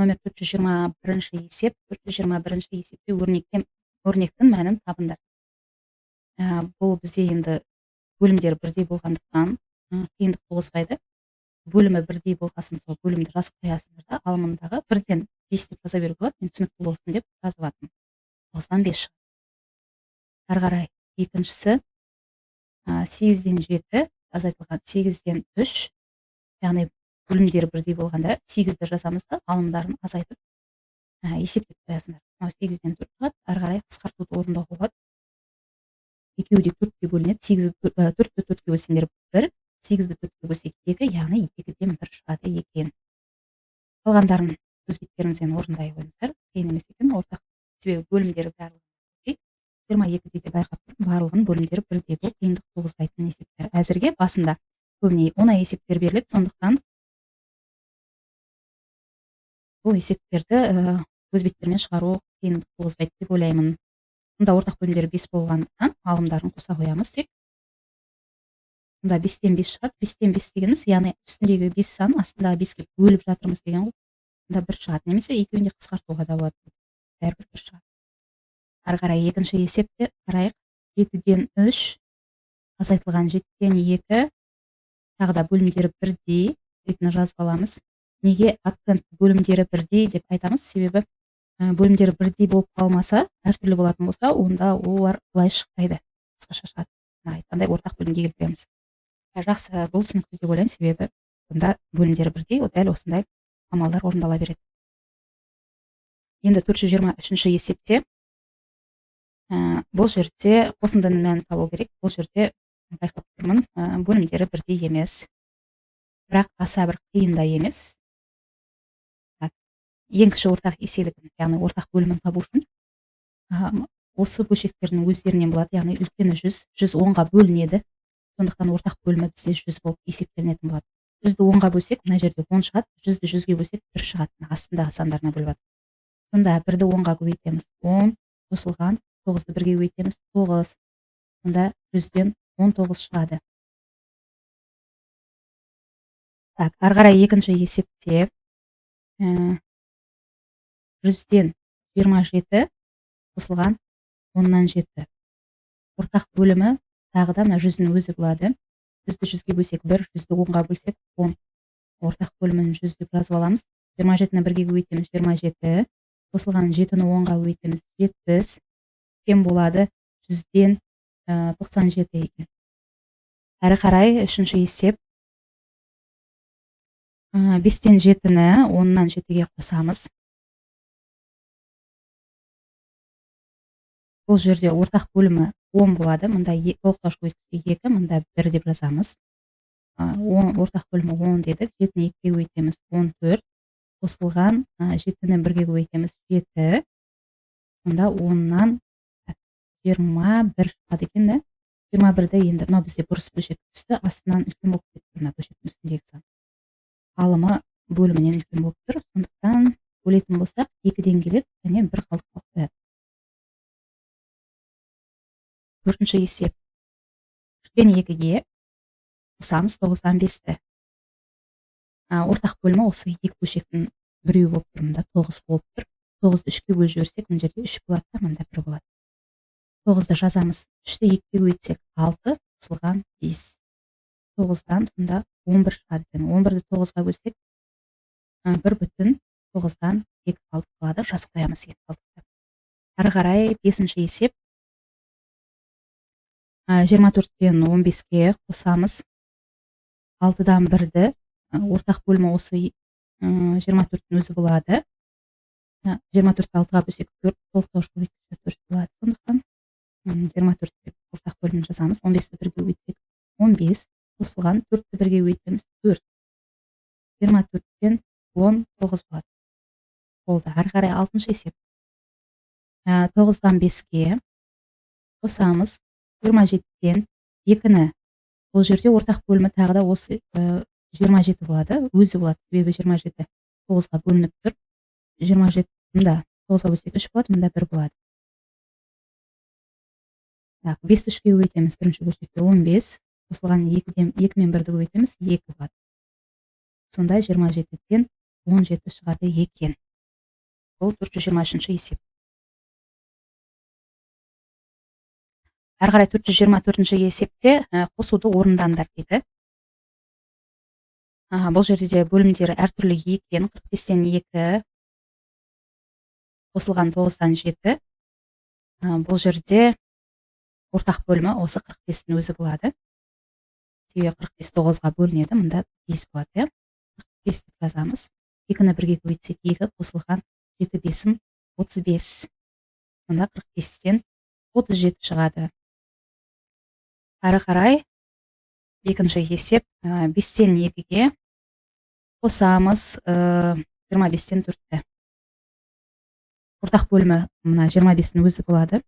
Номер 421 есеп. 421 есепте өрнектің мәнін табыңдар. Бұл бізде енді бөлімдері бірдей болғандықтан қиындық туғызбайды. Бөлімі бірдей болғасын сол бөлімді жазып қоясыңдар да, ал мұндағы 1-ден 5 деп жаза беруге болады. Мен түсінікті болсын деп жазып жатырмын. 9-дан 5 шығады. Ары қарай екіншісі 8-ден 7 азайтылған 8-ден 3, яғни бөлімдері бірдей болғанда 8-ді жазамыз да, алымдарын азайтып есептеп қоясыңдар. 8-ден 4 шығады. Ары қарай қысқартуды орындауға болады. Екеуі де 4-ке бөлінеді. 4-ті 4-ке бөлсеңдер 1, 8-ді 4-ке бөлсек 2, яғни 2-ден 1 шығады екен. Қалғандарын өз беттеріңізден орындай қойыңыздар. Қиын емес екен. Ортақ себебі бөлімдері барлығы 22-де де байқап тұрмын, барлығын бөлімдері бірдей болып, қиындық туғызбайтын есептер. Әзірге басында көбіне оңай есептер беріледі, сондықтан бұл есептерді өз беттермен шығару қиындық туғызбайды деп ойлаймын. Мұнда ортақ бөлімдері 5 болғандықтан алымдарын қоса қоямыз тек. Мұнда 5-тен 5 шығады. 5-тен 5 дегеніміз, яғни үстіндегі 5 сан, астындағы 5-ке бөліп жатырмыз деген ғой. Мұнда 1 шығады, немесе екеуінде қысқартуға да болады. Бәрібір 1 шығады. Ары қарай екінші есепте қарайық. 7-ден 3 азайтылған 7-ден 2, тағы да бөлімдері бірдей дейтіні жазып аламыз. Неге акцент бөлімдері бірдей деп айтамыз? Себебі бөлімдері бірдей болып қалмаса, әртүрлі болатын болса, онда олар былай шықпайды. Қысқаша шығады. Айтқандай ортақ бөлімге келтіреміз. Жақсы, бұл түсінікті деп ойлаймын, себебі онда бөлімдері бірдей, дәл осындай амалдар орындала береді. Енді 423 есепте бұл жерде қосындының мәнін табу керек. Бұл жерде байқап тұрмын, бөлімдері бірдей емес. Бірақ аса бір қиын да емес. Ең кіші ортақ еселігін, яғни ортақ бөлімін табу үшін осы бөлшектердің өздерінен болады, яғни үлкені 100, 110-ға бөлінеді. Сондықтан ортақ бөлімі бізде 100 болып есептелінетін болады. 100-ді 10-ға бөлсек, мына жерде 10 шығады, 100-ді 100-ге бөлсек 1 шығады, астындағы сандарына бөліп жатыр. Сонда 1-ді 10-ға көбейтеміз, 10 қосылған, 9-ды 1-ге көбейтеміз, 9. Сонда 100-ден 19 шығады. Ары қарай екінші есепте 100-ден 27 қосылған 10-нан 7. Ортақ бөлімі тағы да 100-дің өзі болады. 100-ді 100-ге бөлсек 1, 100-ді 10-ға бөлсек 10. Ортақ бөлімін 100 деп жазып аламыз. 27-ні 1-ге көбейтеміз, 27. Қосылған 7-ні 10-ға көбейтеміз, 70. Кем болады 100-ден 97 екен. Әрі қарай үшінші есеп. 5-тен 7-ні 10-нан 7-ге қосамыз. Бұл жерде ортақ бөлімі 10 болады. Мұнда толықтауыш көбейткішке 2, мұнда 1 деп жазамыз. Ортақ бөлімі 10 дедік. 7-ні 2-ге көбейтеміз, 14. Қосылған 7-ні 1-ге көбейтеміз, 7. Сонда 10-нан 21 шығады екен де. 21-ді енді мынау бізде бұрыс бөлшек түсті, астынан үлкен болып кетті, мына бөлшектің үстіндегі сан. Алымы бөлімінен үлкен болып тұр. Сондықтан бөлетін болсақ 2-ден келеді, және 1 қалып қояды. Төртінші есеп. 3-ден 2-ге қосамыз 9-дан 5-ті. Ортақ бөлімі осы екі бөлшектің біреуі болып тұр, мұнда 9 болып тұр. 9-ды 3-ке бөліп жіберсек, мына жерде 3 болады да, мұнда 1 болады. 9-ды жазамыз. 3-ті 2-ге көбейтсек 6, қосылған 5. 9-дан сонда 11 шығады екен. 11-ді 9-ға бөлсек 1,9-дан 2 қалып қалады. Жазып қоямыз 2 қалдықты. Ары қарай 5-ші есеп. 24-тен 15-ге қосамыз. 6-дан 1-ді. Ортақ бөлімі осы 24-тің өзі болады. 24-ті 6-ға бөлсек 4, толықтауыш көбейткіші 4 болады. Сондықтан 24 деп ортақ бөлімін жазамыз. 15-ті 1-ге көбейтсек 15, қосылған 4-ті 1-ге көбейтеміз 4. 24-тен 19 болады. Болды. Ары қарай 6-шы есеп. 9-дан 5-ге қосамыз. 27-тен 2-ні. Бұл жерде ортақ бөлімі тағы да осы 27 болады, өзі болады. Себебі 27 9-ға бөлініп тұр. 27 мұнда 9-ға бөлсек 3 болады, мұнда 1 болады. 5-ті 3-ке көбейтеміз, бірінші бөлшекте 15, қосылған 2 мен 1-ді көбейтеміз, 2 болады. Сонда 27-ден 17 шығады екен. бұл 423 есеп. Әрі қарай 424 есепте қосуды орындаңдар дейді. Бұл жерде де бөлімдері әртүрлі екен. 45-тен 2 қосылған 9-дан 7. Бұл жерде ортақ бөлімі осы 45-тің өзі болады. Себебі 45 9-ға бөлінеді, мұнда 5 болады. 45 деп жазамыз. 2-ні 1-ге көбейтсек 2 қосылған 7 5-ім 35. Мұнда 45-тен 37 шығады. Әрі қарай екінші есеп 5-тен 2-ге қосамыз 25-тен 4-ті. Ортақ бөлімі мына 25-тің өзі болады.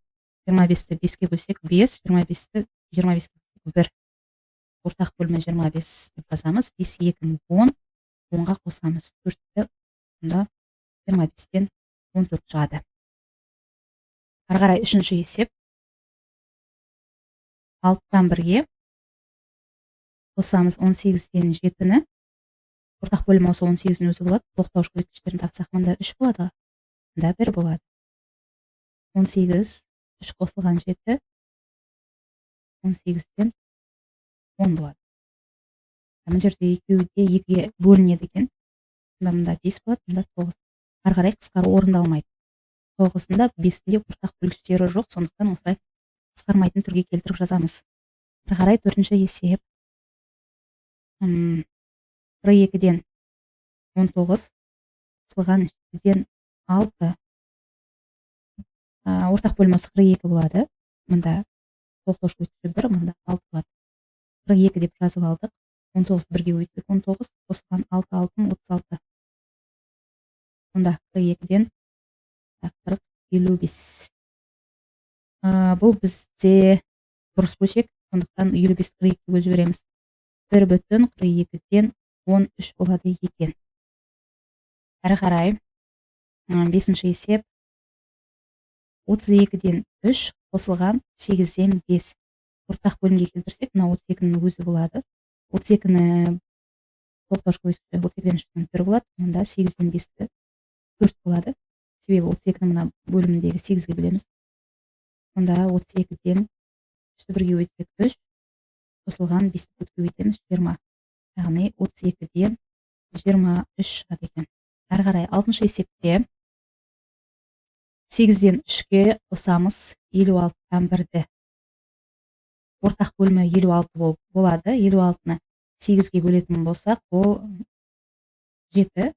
25-ті 5-ке бөлсек 5, 25-ті 25-ке бөлсек 1. Ортақ бөлімі 25 деп жазамыз. 5 2 10, 10-ға қосамыз 4-ті, мұнда 25-тен 14 шығады. Әрі қарай үшінші есеп 6-тан 1-ге қосамыз 18-тен 7-ні. Ортақ бөлімі осы 18-дің өзі болады. Тоқтауыш көбейткіштерін тапсақ, мұнда 3 болады, мұнда 1 болады. 18, 3 қосылған 7, 18-тен 10 болады. Мына жерде екеуі де 2-ге бөлінеді екен. Мұнда 5 болады, мұнда 9. Әрі қарай қысқару орындалмайды. 9-ында 5-інде ортақ бөлгіштері жоқ, сондықтан осылай қысқармайтын түрге келтіріп жазамыз. Әрі қарай 4-ші есеп 42-ден 19 қосылған 7-ден 6. Ортақ бөлімі осы 42 болады. Мұнда тоқтауыш көбейткіші 1, мұнда 6 болады. 42 деп жазып алдық. 19 1-ге көбейтсек 19 қосылған 6 6 36. Мұнда 42-ден 40 55. Бұл бізде бұрыс бөлшек, сондықтан 55 42-ге бөліп жібереміз. 1/42-ден 13 болады екен. Әрі қарай 5-ші есеп 32-ден 3 қосылған 8-ден 5. Ортақ бөлімге келтірсек, мына 32-ның өзі болады. 32-ні тоқтауыш көбейткіші 32-ден 3-тен 1 болады, мұнда 8-ден 5-ті 4 болады. Себебі 32-ні мына бөлімдегі 8-ге бөлеміз. Мұнда 32-ден 3-ті 1-ге көбейтсек 3, қосылған 5-ті 4-ге көбейтеміз 20. Яғни 32-ден 23 шығады екен. Әрі қарай 6-шы есепте 8-ден 3-ке қосамыз 56-тан 1-ді. Ортақ бөлімі 56 болады. 56-ны 8-ге бөлетін болсақ, ол 7.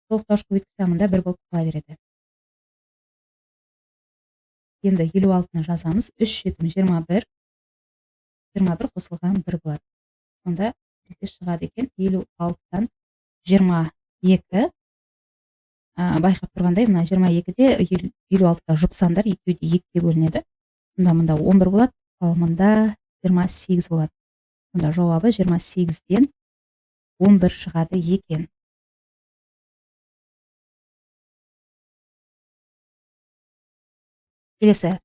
Тоқтауыш көбейткіші мұнда 1 болып қала береді. Енді 56-ны жазамыз. 3 7 21. 21 қосылған 1 болады. Сонда шығады екен 56-тан 22. Байқап тұрғандай, мына 22-де 56-да жұпсандар екеуі де 2-ге бөлінеді. Мұнда 11 болады, ал мұнда 28 болады. Мұнда жауабы 28-ден 11 шығады екен. Келесі